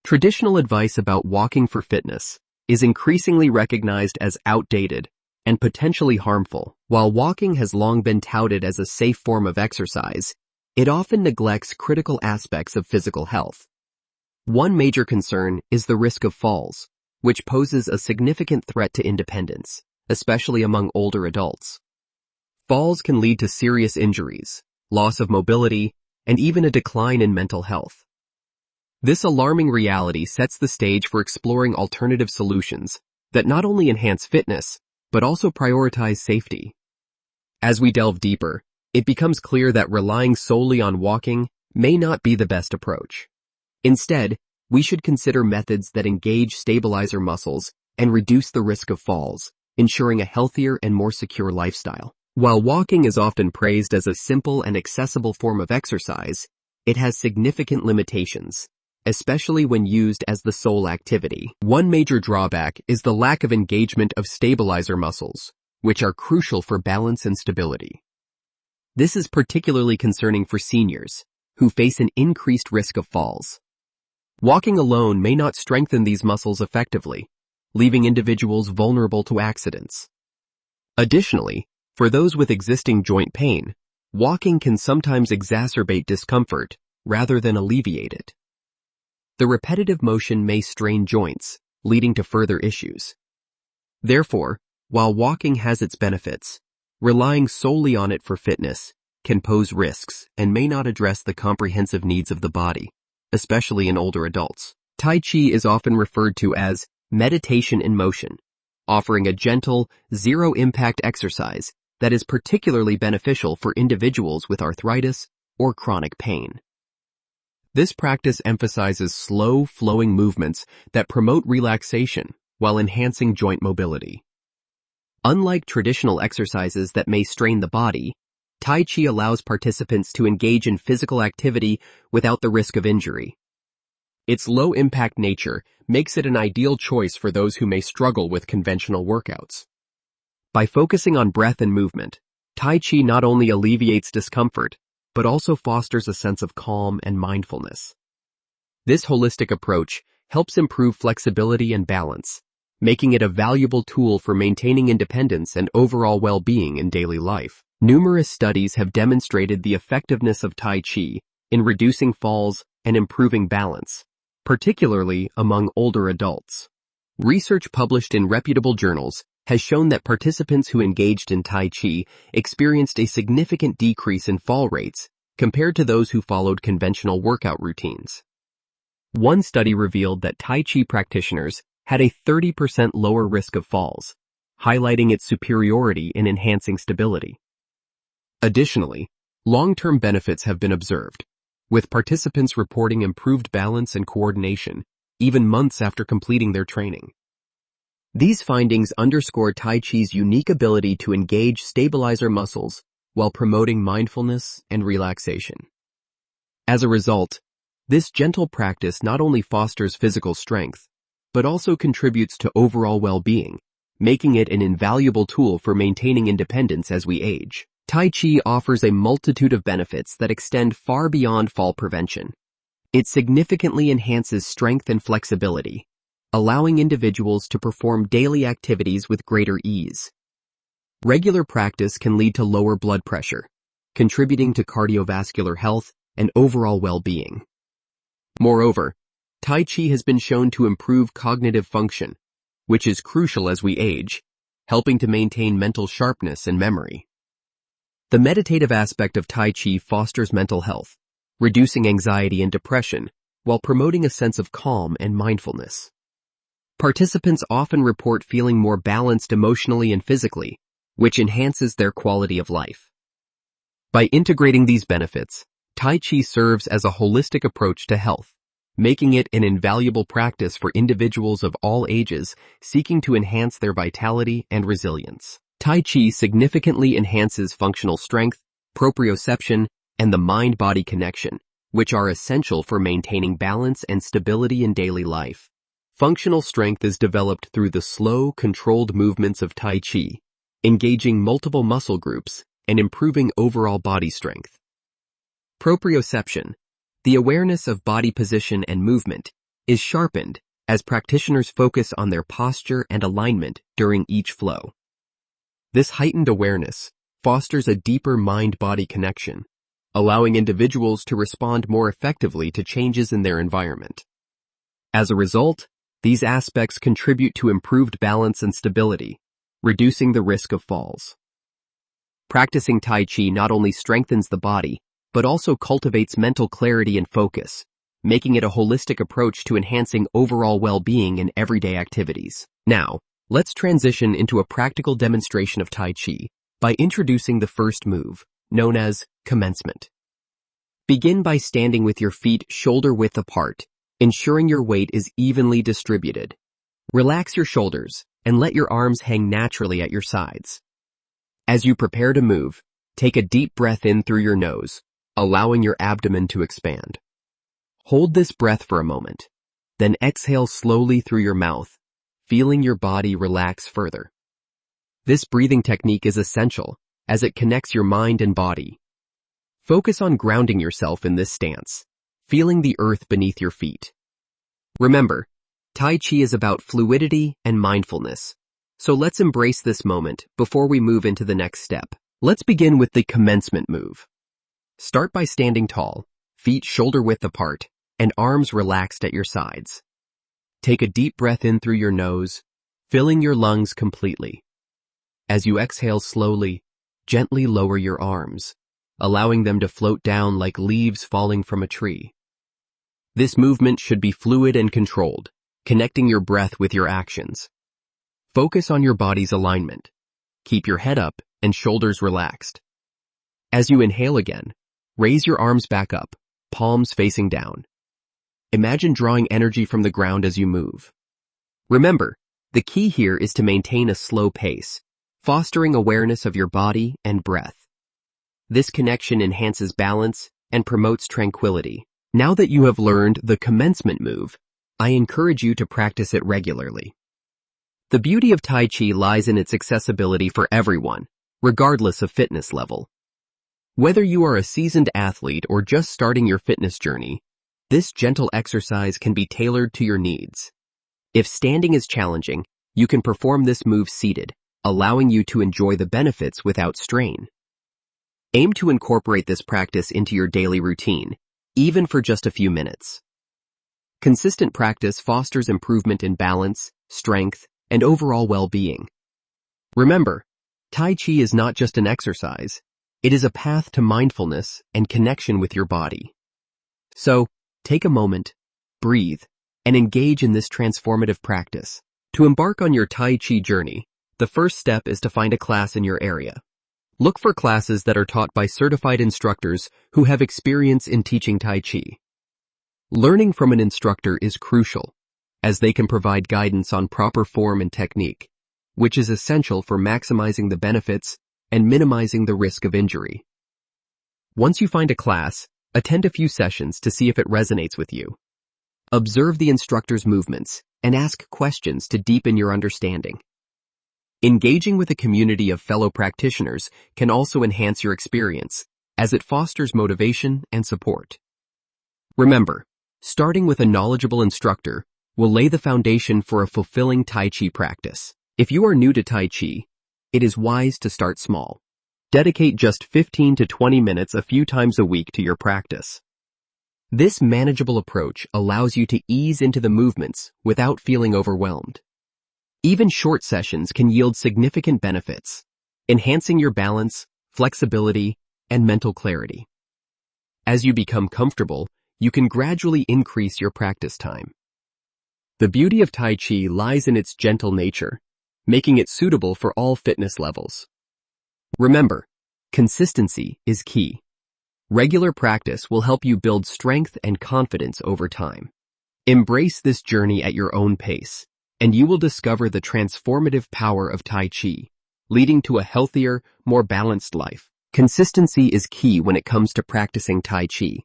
Traditional advice about walking for fitness is increasingly recognized as outdated and potentially harmful. While walking has long been touted as a safe form of exercise, it often neglects critical aspects of physical health. One major concern is the risk of falls, which poses a significant threat to independence, especially among older adults. Falls can lead to serious injuries, loss of mobility, and even a decline in mental health. This alarming reality sets the stage for exploring alternative solutions that not only enhance fitness, but also prioritize safety. As we delve deeper, it becomes clear that relying solely on walking may not be the best approach. Instead, we should consider methods that engage stabilizer muscles and reduce the risk of falls, ensuring a healthier and more secure lifestyle. While walking is often praised as a simple and accessible form of exercise, it has significant limitations, especially when used as the sole activity. One major drawback is the lack of engagement of stabilizer muscles, which are crucial for balance and stability. This is particularly concerning for seniors, who face an increased risk of falls. Walking alone may not strengthen these muscles effectively, leaving individuals vulnerable to accidents. Additionally, for those with existing joint pain, walking can sometimes exacerbate discomfort rather than alleviate it. The repetitive motion may strain joints, leading to further issues. Therefore, while walking has its benefits, relying solely on it for fitness can pose risks and may not address the comprehensive needs of the body, especially in older adults. Tai Chi is often referred to as meditation in motion, offering a gentle, zero-impact exercise that is particularly beneficial for individuals with arthritis or chronic pain. This practice emphasizes slow, flowing movements that promote relaxation while enhancing joint mobility. Unlike traditional exercises that may strain the body, Tai Chi allows participants to engage in physical activity without the risk of injury. Its low-impact nature makes it an ideal choice for those who may struggle with conventional workouts. By focusing on breath and movement, Tai Chi not only alleviates discomfort, but also fosters a sense of calm and mindfulness. This holistic approach helps improve flexibility and balance, making it a valuable tool for maintaining independence and overall well-being in daily life. Numerous studies have demonstrated the effectiveness of Tai Chi in reducing falls and improving balance, particularly among older adults. Research published in reputable journals has shown that participants who engaged in Tai Chi experienced a significant decrease in fall rates compared to those who followed conventional workout routines. One study revealed that Tai Chi practitioners had a 30% lower risk of falls, highlighting its superiority in enhancing stability. Additionally, long-term benefits have been observed, with participants reporting improved balance and coordination even months after completing their training. These findings underscore Tai Chi's unique ability to engage stabilizer muscles while promoting mindfulness and relaxation. As a result, this gentle practice not only fosters physical strength, but also contributes to overall well-being, making it an invaluable tool for maintaining independence as we age. Tai Chi offers a multitude of benefits that extend far beyond fall prevention. It significantly enhances strength and flexibility, allowing individuals to perform daily activities with greater ease. Regular practice can lead to lower blood pressure, contributing to cardiovascular health and overall well-being. Moreover, Tai Chi has been shown to improve cognitive function, which is crucial as we age, helping to maintain mental sharpness and memory. The meditative aspect of Tai Chi fosters mental health, reducing anxiety and depression, while promoting a sense of calm and mindfulness. Participants often report feeling more balanced emotionally and physically, which enhances their quality of life. By integrating these benefits, Tai Chi serves as a holistic approach to health, making it an invaluable practice for individuals of all ages seeking to enhance their vitality and resilience. Tai Chi significantly enhances functional strength, proprioception, and the mind-body connection, which are essential for maintaining balance and stability in daily life. Functional strength is developed through the slow, controlled movements of Tai Chi, engaging multiple muscle groups and improving overall body strength. Proprioception, the awareness of body position and movement, is sharpened as practitioners focus on their posture and alignment during each flow. This heightened awareness fosters a deeper mind-body connection, allowing individuals to respond more effectively to changes in their environment. As a result, these aspects contribute to improved balance and stability, reducing the risk of falls. Practicing Tai Chi not only strengthens the body, but also cultivates mental clarity and focus, making it a holistic approach to enhancing overall well-being in everyday activities. Now, let's transition into a practical demonstration of Tai Chi by introducing the first move, known as commencement. Begin by standing with your feet shoulder-width apart, ensuring your weight is evenly distributed. Relax your shoulders and let your arms hang naturally at your sides. As you prepare to move, take a deep breath in through your nose, allowing your abdomen to expand. Hold this breath for a moment, then exhale slowly through your mouth, feeling your body relax further. This breathing technique is essential as it connects your mind and body. Focus on grounding yourself in this stance, feeling the earth beneath your feet. Remember, Tai Chi is about fluidity and mindfulness, so let's embrace this moment before we move into the next step. Let's begin with the commencement move. Start by standing tall, feet shoulder-width apart, and arms relaxed at your sides. Take a deep breath in through your nose, filling your lungs completely. As you exhale slowly, gently lower your arms, allowing them to float down like leaves falling from a tree. This movement should be fluid and controlled, connecting your breath with your actions. Focus on your body's alignment. Keep your head up and shoulders relaxed. As you inhale again, raise your arms back up, palms facing down. Imagine drawing energy from the ground as you move. Remember, the key here is to maintain a slow pace, fostering awareness of your body and breath. This connection enhances balance and promotes tranquility. Now that you have learned the commencement move, I encourage you to practice it regularly. The beauty of Tai Chi lies in its accessibility for everyone, regardless of fitness level. Whether you are a seasoned athlete or just starting your fitness journey, this gentle exercise can be tailored to your needs. If standing is challenging, you can perform this move seated, allowing you to enjoy the benefits without strain. Aim to incorporate this practice into your daily routine, even for just a few minutes. Consistent practice fosters improvement in balance, strength, and overall well-being. Remember, Tai Chi is not just an exercise, it is a path to mindfulness and connection with your body. So, take a moment, breathe, and engage in this transformative practice. To embark on your Tai Chi journey, the first step is to find a class in your area. Look for classes that are taught by certified instructors who have experience in teaching Tai Chi. Learning from an instructor is crucial, as they can provide guidance on proper form and technique, which is essential for maximizing the benefits and minimizing the risk of injury. Once you find a class, attend a few sessions to see if it resonates with you. Observe the instructor's movements and ask questions to deepen your understanding. Engaging with a community of fellow practitioners can also enhance your experience, as it fosters motivation and support. Remember, starting with a knowledgeable instructor will lay the foundation for a fulfilling Tai Chi practice. If you are new to Tai Chi, it is wise to start small. Dedicate just 15 to 20 minutes a few times a week to your practice. This manageable approach allows you to ease into the movements without feeling overwhelmed. Even short sessions can yield significant benefits, enhancing your balance, flexibility, and mental clarity. As you become comfortable, you can gradually increase your practice time. The beauty of Tai Chi lies in its gentle nature, making it suitable for all fitness levels. Remember, consistency is key. Regular practice will help you build strength and confidence over time. Embrace this journey at your own pace, and you will discover the transformative power of Tai Chi, leading to a healthier, more balanced life. Consistency is key when it comes to practicing Tai Chi.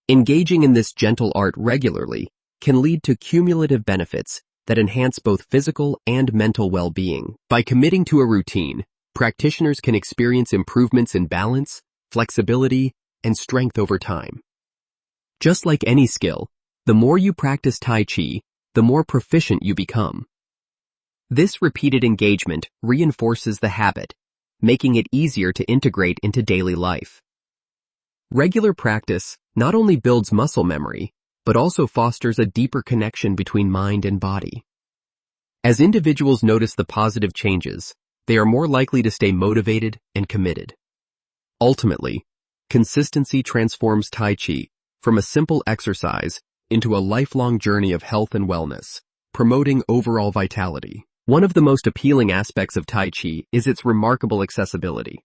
Engaging in this gentle art regularly can lead to cumulative benefits that enhance both physical and mental well-being. By committing to a routine, practitioners can experience improvements in balance, flexibility, and strength over time. Just like any skill, The more you practice Tai Chi, the more proficient you become. This repeated engagement reinforces the habit, making it easier to integrate into daily life. Regular practice not only builds muscle memory, but also fosters a deeper connection between mind and body. As individuals notice the positive changes, they are more likely to stay motivated and committed. Ultimately, consistency transforms Tai Chi from a simple exercise into a lifelong journey of health and wellness, promoting overall vitality. One of the most appealing aspects of Tai Chi is its remarkable accessibility.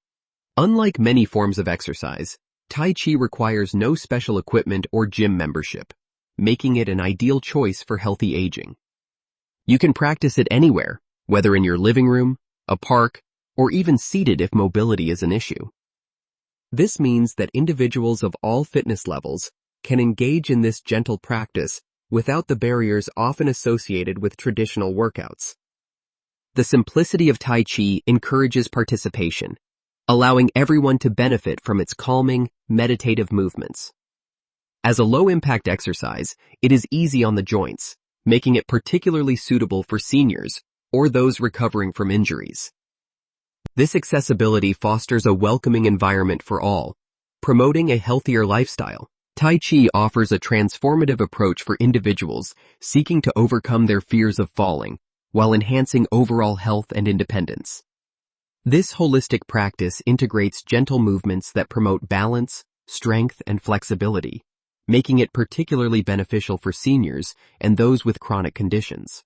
Unlike many forms of exercise, Tai Chi requires no special equipment or gym membership, making it an ideal choice for healthy aging. You can practice it anywhere, whether in your living room, a park, or even seated if mobility is an issue. This means that individuals of all fitness levels can engage in this gentle practice without the barriers often associated with traditional workouts. The simplicity of Tai Chi encourages participation, allowing everyone to benefit from its calming, meditative movements. As a low-impact exercise, it is easy on the joints, making it particularly suitable for seniors or those recovering from injuries. This accessibility fosters a welcoming environment for all, promoting a healthier lifestyle. Tai Chi offers a transformative approach for individuals seeking to overcome their fears of falling, while enhancing overall health and independence. This holistic practice integrates gentle movements that promote balance, strength, and flexibility, making it particularly beneficial for seniors and those with chronic conditions.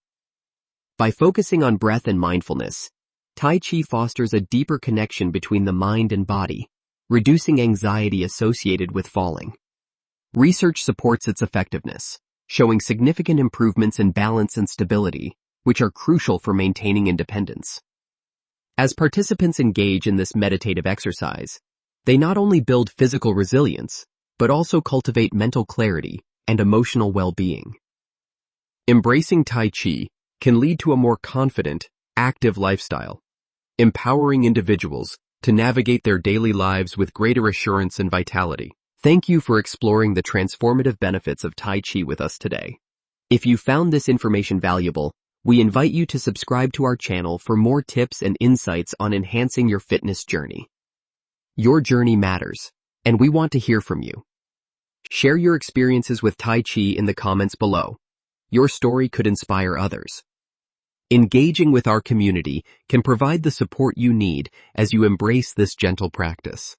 By focusing on breath and mindfulness, Tai Chi fosters a deeper connection between the mind and body, reducing anxiety associated with falling. Research supports its effectiveness, showing significant improvements in balance and stability, which are crucial for maintaining independence. As participants engage in this meditative exercise, they not only build physical resilience, but also cultivate mental clarity and emotional well-being. Embracing Tai Chi can lead to a more confident, active lifestyle, empowering individuals to navigate their daily lives with greater assurance and vitality. Thank you for exploring the transformative benefits of Tai Chi with us today. If you found this information valuable, we invite you to subscribe to our channel for more tips and insights on enhancing your fitness journey. Your journey matters, and we want to hear from you. Share your experiences with Tai Chi in the comments below. Your story could inspire others. Engaging with our community can provide the support you need as you embrace this gentle practice.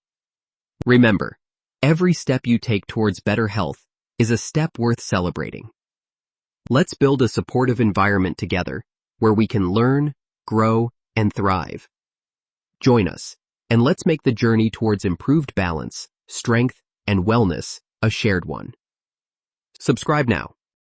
Remember, every step you take towards better health is a step worth celebrating. Let's build a supportive environment together where we can learn, grow, and thrive. Join us, and let's make the journey towards improved balance, strength, and wellness a shared one. Subscribe now